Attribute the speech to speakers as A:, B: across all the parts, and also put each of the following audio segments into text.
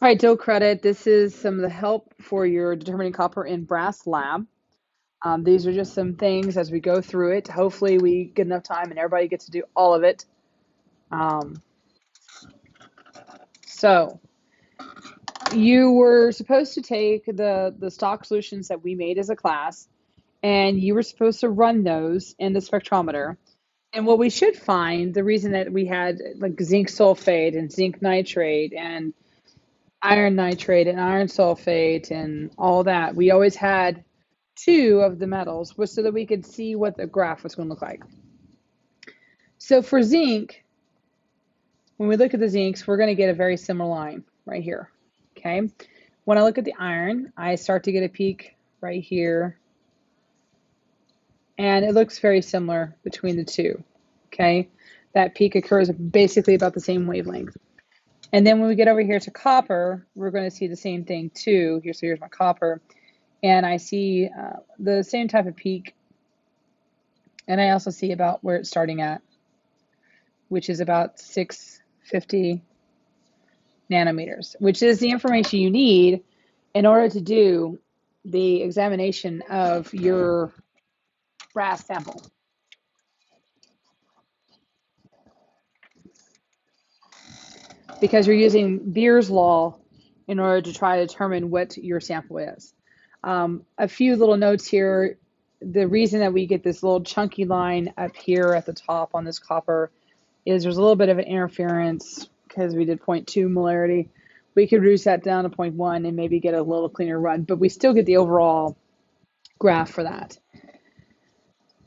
A: All right, Dill credit. This is some of the help for your determining copper in brass lab. These are just some things as we go through it. Hopefully we get enough time and everybody gets to do all of it. Um, so you were supposed to take the stock solutions that we made as a class, and you were supposed to run those in the spectrometer. And what we should find, the reason that we had like zinc sulfate and zinc nitrate and iron nitrate and iron sulfate and all that, we always had two of the metals was so that we could see what the graph was going to look like. So for zinc, when we look at the zincs, we're going to get a very similar line right here. Okay. When I look at the iron, I start to get a peak right here. And it looks very similar between the two. Okay. That peak occurs basically about the same wavelength. And then when we get over here to copper, we're going to see the same thing too. So here's my copper. And I see the same type of peak. And I also see about where it's starting at, which is about 650 nanometers, which is the information you need in order to do the examination of your brass sample. Because you're using Beer's law in order to try to determine what your sample is. A few little notes here. The reason that we get this little chunky line up here at the top on this copper is there's a little bit of an interference because we did 0.2 molarity. We could reduce that down to 0.1 and maybe get a little cleaner run, but we still get the overall graph for that.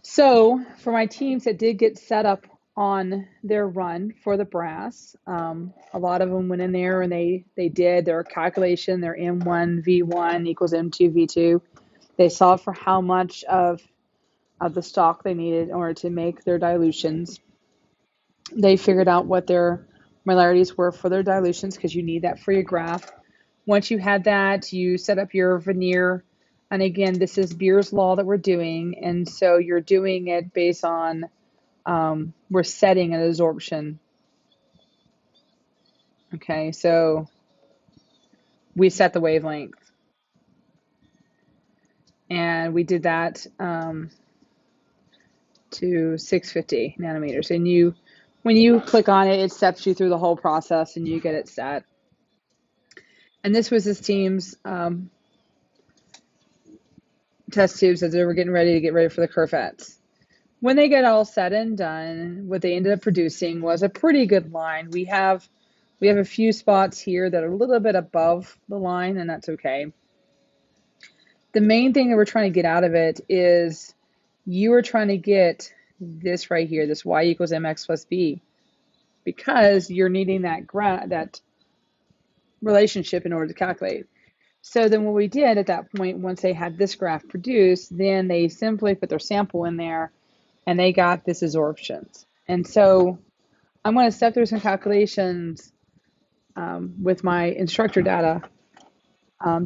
A: So for my teams that did get set up on their run for the brass, a lot of them went in there and they did their calculation, their M1 V1 equals M2 V2. They saw for how much of the stock they needed in order to make their dilutions. They figured out what their molarities were for their dilutions because you need that for your graph. Once you had that, you set up your veneer. And again, this is Beer's law that we're doing. And so you're doing it based on, we're setting an absorption. Okay, so we set the wavelength. And we did that to 650 nanometers. And when you click on it, it steps you through the whole process and you get it set. And this was this team's test tubes as they were getting ready for the curvettes. When they get all said and done, what they ended up producing was a pretty good line. We have a few spots here that are a little bit above the line, and that's okay. The main thing that we're trying to get out of it is you are trying to get this right here, this y equals mx plus b, because you're needing that relationship in order to calculate. So then what we did at that point, once they had this graph produced, then they simply put their sample in there and they got this absorptions. And so I'm going to step through some calculations with my instructor data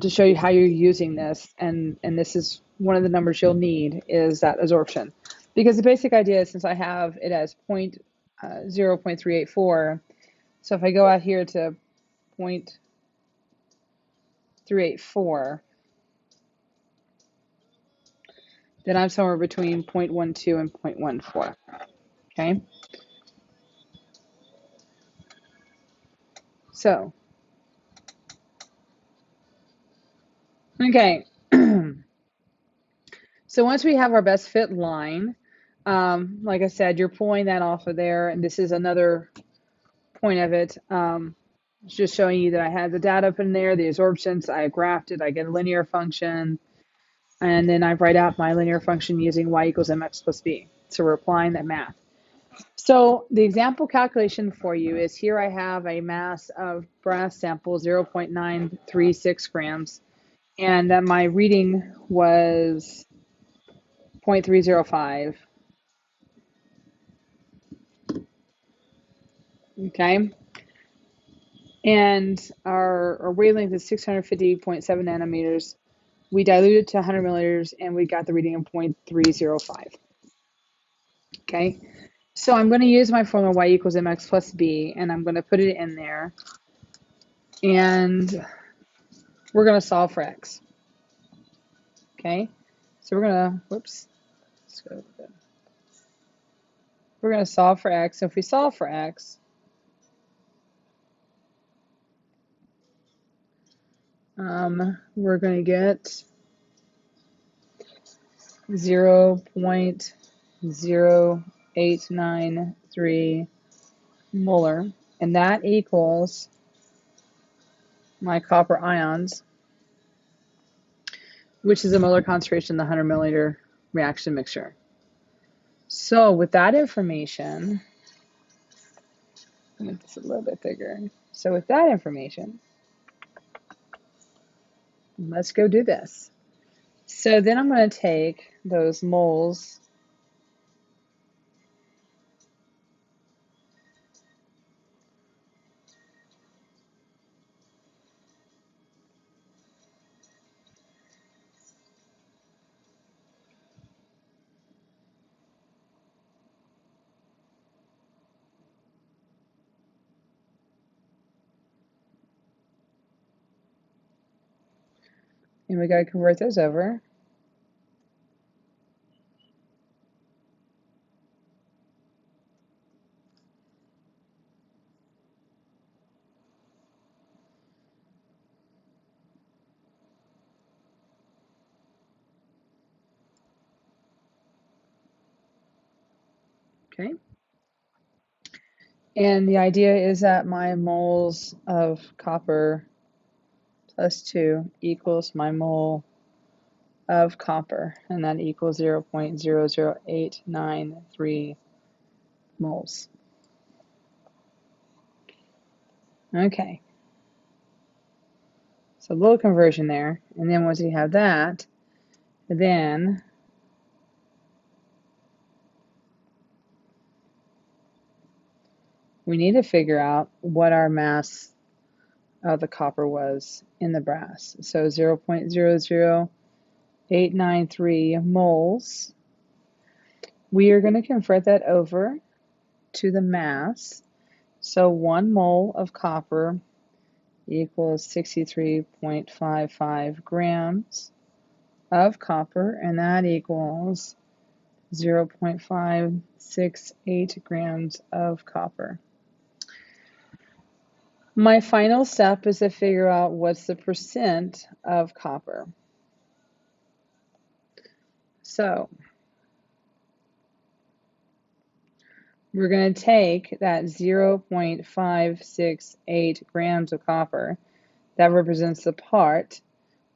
A: to show you how you're using this. And this is one of the numbers you'll need is that absorption. Because the basic idea is since I have it as 0.384, so if I go out here to 0.384, then I'm somewhere between 0.12 and 0.14, okay? So, okay. So once we have our best fit line, like I said, you're pulling that off of there, and this is another point of it. It's just showing you that I had the data up in there, the absorptions, I graphed it, I get a linear function, and then I write out my linear function using y equals mx plus b. So we're applying that math. So the example calculation for you is here I have a mass of brass sample, 0.936 grams, and that my reading was 0.305. Okay. And our wavelength is 650.7 nanometers. We diluted to 100 milliliters and we got the reading of 0.305. Okay. So I'm going to use my formula y equals mx plus b, and I'm going to put it in there. and we're going to solve for x. Okay, so we're going to, whoops, let's go good. We're going to solve for x. So if we solve for x, we're going to get 0.0893 molar, and that equals my copper ions, which is a molar concentration in the 100 milliliter reaction mixture. So with that information, make this a little bit bigger. So with that information, let's go do this. So then I'm going to take those moles and we got to convert those over. Okay. And the idea is that my moles of copper plus 2 equals my mole of copper, and that equals 0.00893 moles. Okay. So a little conversion there. And then once you have that, then we need to figure out what our mass of the copper was in the brass. So 0.00893 moles. We are going to convert that over to the mass. So 1 mole of copper equals 63.55 grams of copper, and that equals 0.568 grams of copper. My final step is to figure out what's the percent of copper. So we're going to take that 0.568 grams of copper, that represents the part.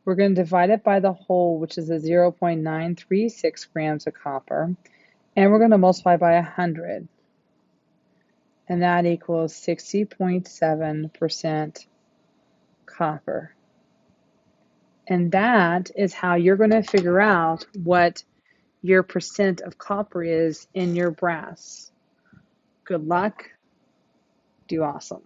A: We're going to divide it by the whole, which is a 0.936 grams of copper, and we're going to multiply by 100, and that equals 60.7% copper. And that is how you're going to figure out what your percent of copper is in your brass. Good luck. Do awesome.